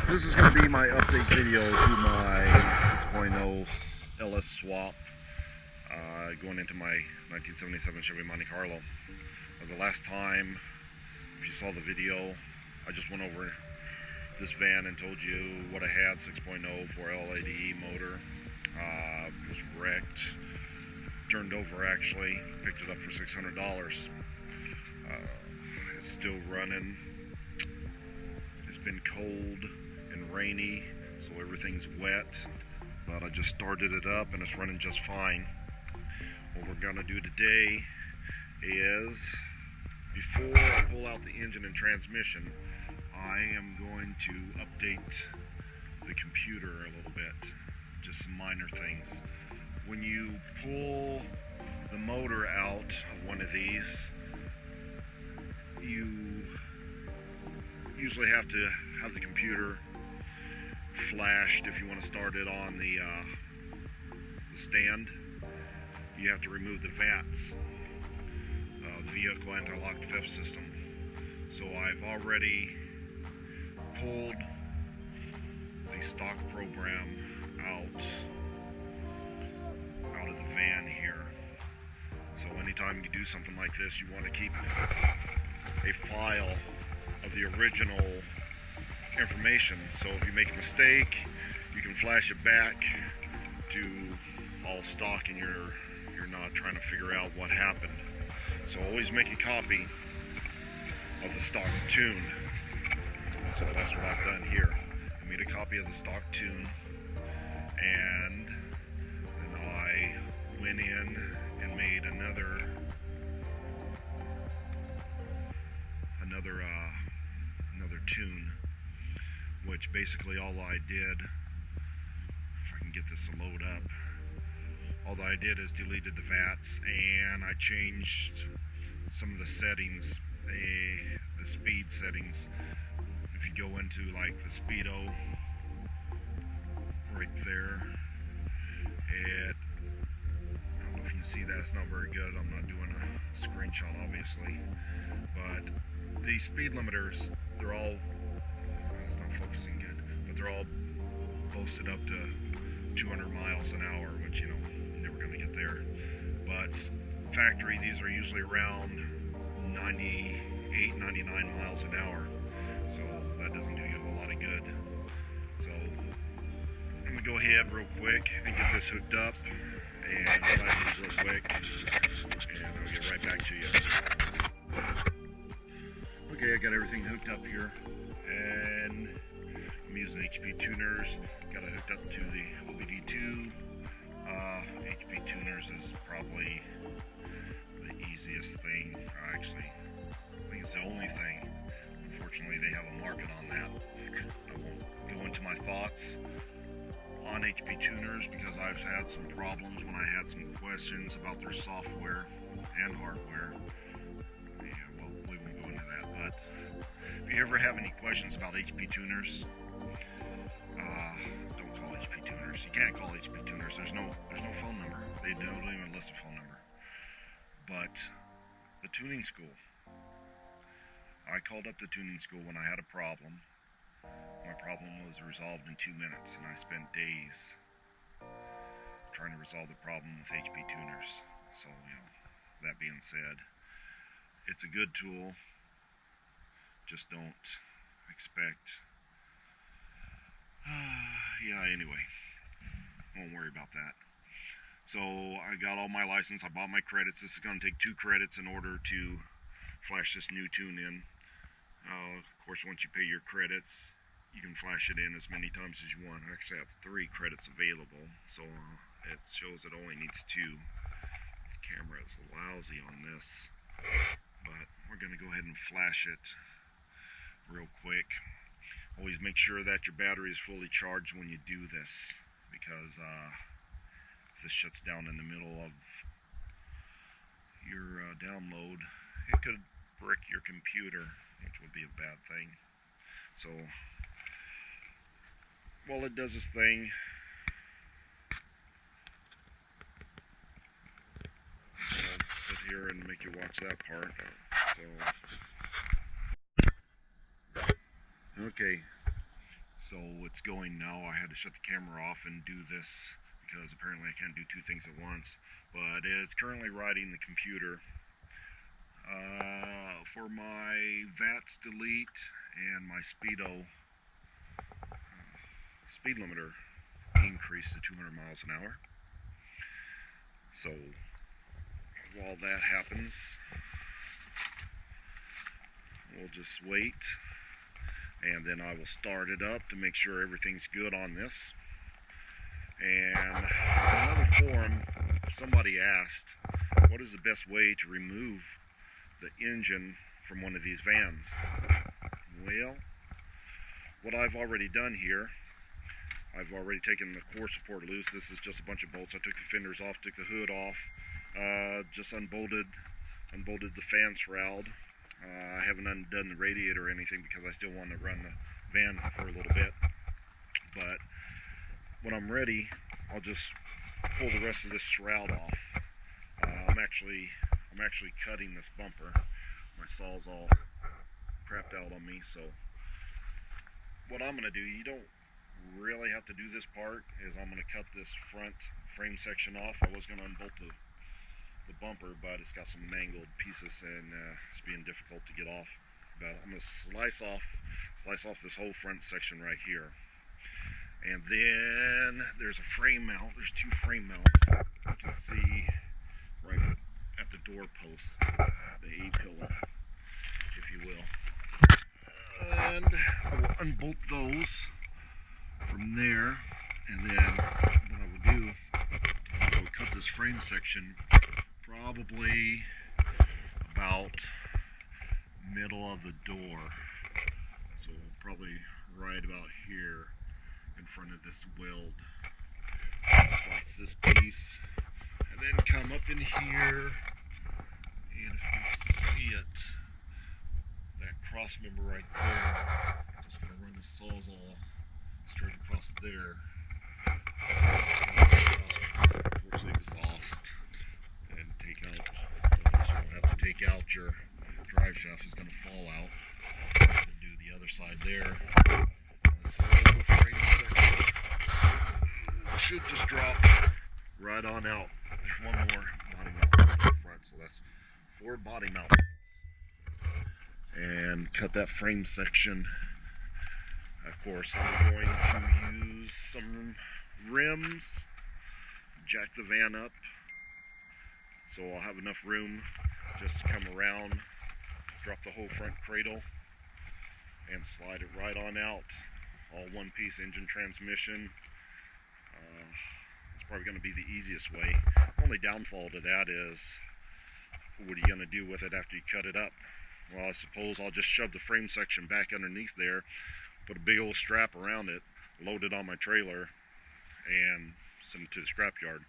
This is going to be my update video to my 6.0 LS swap going into my 1977 Chevy Monte Carlo. The last time, if you saw the video, I just went over this van and told you what I had. 6.0 4L80E motor. Was wrecked, turned over actually, picked it up for $600. It's still running. It's been cold and rainy, so everything's wet, but I just started it up and it's running just fine. What we're gonna do today is, before I pull out the engine and transmission, I am going to update the computer a little bit, just some minor things. When you pull the motor out of one of these, you usually have to have the computer flashed. If you want to start it on the stand, you have to remove the VATS, the vehicle anti-lock theft system. So I've already pulled the stock program out of the van here. So anytime you do something like this, you want to keep a file of the original information. So if you make a mistake, you can flash it back to all stock and you're not trying to figure out what happened. So always make a copy of the stock tune. So that's what I've done here. I made a copy of the stock tune, and then I went in and made another tune, which basically all I did, if I can get this to load up, all I did is deleted the VATS and I changed some of the settings, the speed settings. If you go into like the speedo right there, I don't know if you can see that, it's not very good. I'm not doing a screenshot obviously, but the speed limiters, they're all, it's not focusing good, but they're all posted up to 200 miles an hour, which, you know, you're never going to get there. But factory, these are usually around 98, 99 miles an hour, so that doesn't do you a whole lot of good. So I'm going to go ahead real quick and get this hooked up and flash these real quick, and I'll get right back to you. Okay, I got everything hooked up here, and I'm using HP tuners. Got it hooked up to the OBD2. HP tuners is probably the easiest thing. Actually, I think it's the only thing. Unfortunately, they have a market on that. I won't go into my thoughts on HP tuners because I've had some problems when I had some questions about their software and hardware. If you ever have any questions about HP tuners, don't call HP tuners. You can't call HP tuners. There's no phone number. They don't even list a phone number. But the tuning school, I called up the tuning school when I had a problem. My problem was resolved in 2 minutes, and I spent days trying to resolve the problem with HP tuners. So, you know, that being said, it's a good tool. Just don't expect, anyway, won't worry about that. So I got all my license, I bought my credits. This is going to take 2 credits in order to flash this new tune in. Of course, once you pay your credits, you can flash it in as many times as you want. I actually have 3 credits available, so it shows it only needs 2. The camera is lousy on this, but we're going to go ahead and flash it real quick. Always make sure that your battery is fully charged when you do this, because if this shuts down in the middle of your download, it could brick your computer, which would be a bad thing. So while it does this thing, I'll sit here and make you watch that part. So okay, So it's going now. I had to shut the camera off and do this because apparently I can't do two things at once. But it's currently riding the computer. For my VATS delete and my speedo speed limiter increased to 200 miles an hour. So while that happens, we'll just wait, and then I will start it up to make sure everything's good on this. And in another forum, somebody asked, what is the best way to remove the engine from one of these vans? Well, what I've already done here, I've already taken the core support loose. This is just a bunch of bolts. I took the fenders off, took the hood off, just unbolted the fan shroud. I haven't undone the radiator or anything because I still want to run the van for a little bit. But when I'm ready, I'll just pull the rest of this shroud off. I'm actually cutting this bumper. My saw's all crapped out on me, so what I'm going to do, you don't really have to do this part, is I'm going to cut this front frame section off. I was going to unbolt the bumper, but it's got some mangled pieces and it's being difficult to get off. But I'm going to slice off this whole front section right here. And then there's a frame mount. There's two frame mounts. You can see right at the door post, the A-pillar, if you will. And I will unbolt those from there, and then what I will do, I will cut this frame section probably about middle of the door, so probably right about here in front of this weld. Slice this piece and then come up in here, and if you can see it, that cross member right there, I'm just going to run the sawzall straight across there. Unfortunately exhaust and take out, so you don't have to take out your drive shaft, is going to fall out. And do the other side there. This whole frame section should just drop right on out. There's one more body mount in the front, so that's 4 body mounts. And cut that frame section. Of course, I'm going to use some rims, jack the van up, so I'll have enough room just to come around, drop the whole front cradle, and slide it right on out. All one piece engine transmission. It's probably going to be the easiest way. Only downfall to that is, what are you going to do with it after you cut it up? Well, I suppose I'll just shove the frame section back underneath there, put a big old strap around it, load it on my trailer, and send it to the scrapyard.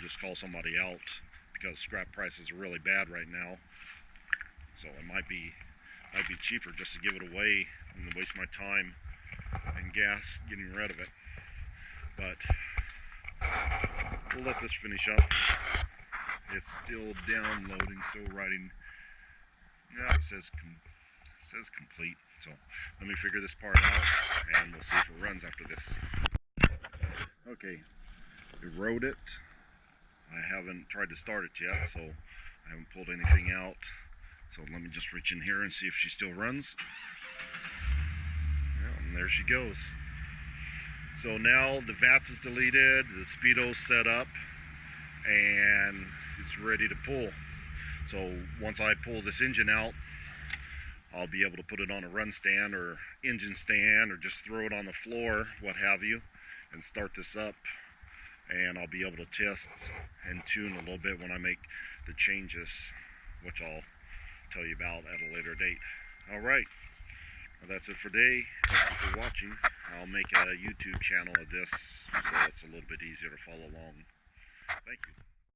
Just call somebody out, because scrap prices are really bad right now. So it might be cheaper just to give it away and waste my time and gas getting rid of it. But we'll let this finish up. It's still downloading, still writing. Yeah, it says complete. So let me figure this part out, and we'll see if it runs after this. Okay, it wrote it. I haven't tried to start it yet, so I haven't pulled anything out. So let me just reach in here and see if she still runs. Yeah, and there she goes. So now the VATS is deleted, the speedo's set up, and it's ready to pull. So once I pull this engine out, I'll be able to put it on a run stand or engine stand, or just throw it on the floor, what have you, and start this up. And I'll be able to test and tune a little bit when I make the changes, which I'll tell you about at a later date. Alright, well, that's it for today. Thank you for watching. I'll make a YouTube channel of this so it's a little bit easier to follow along. Thank you.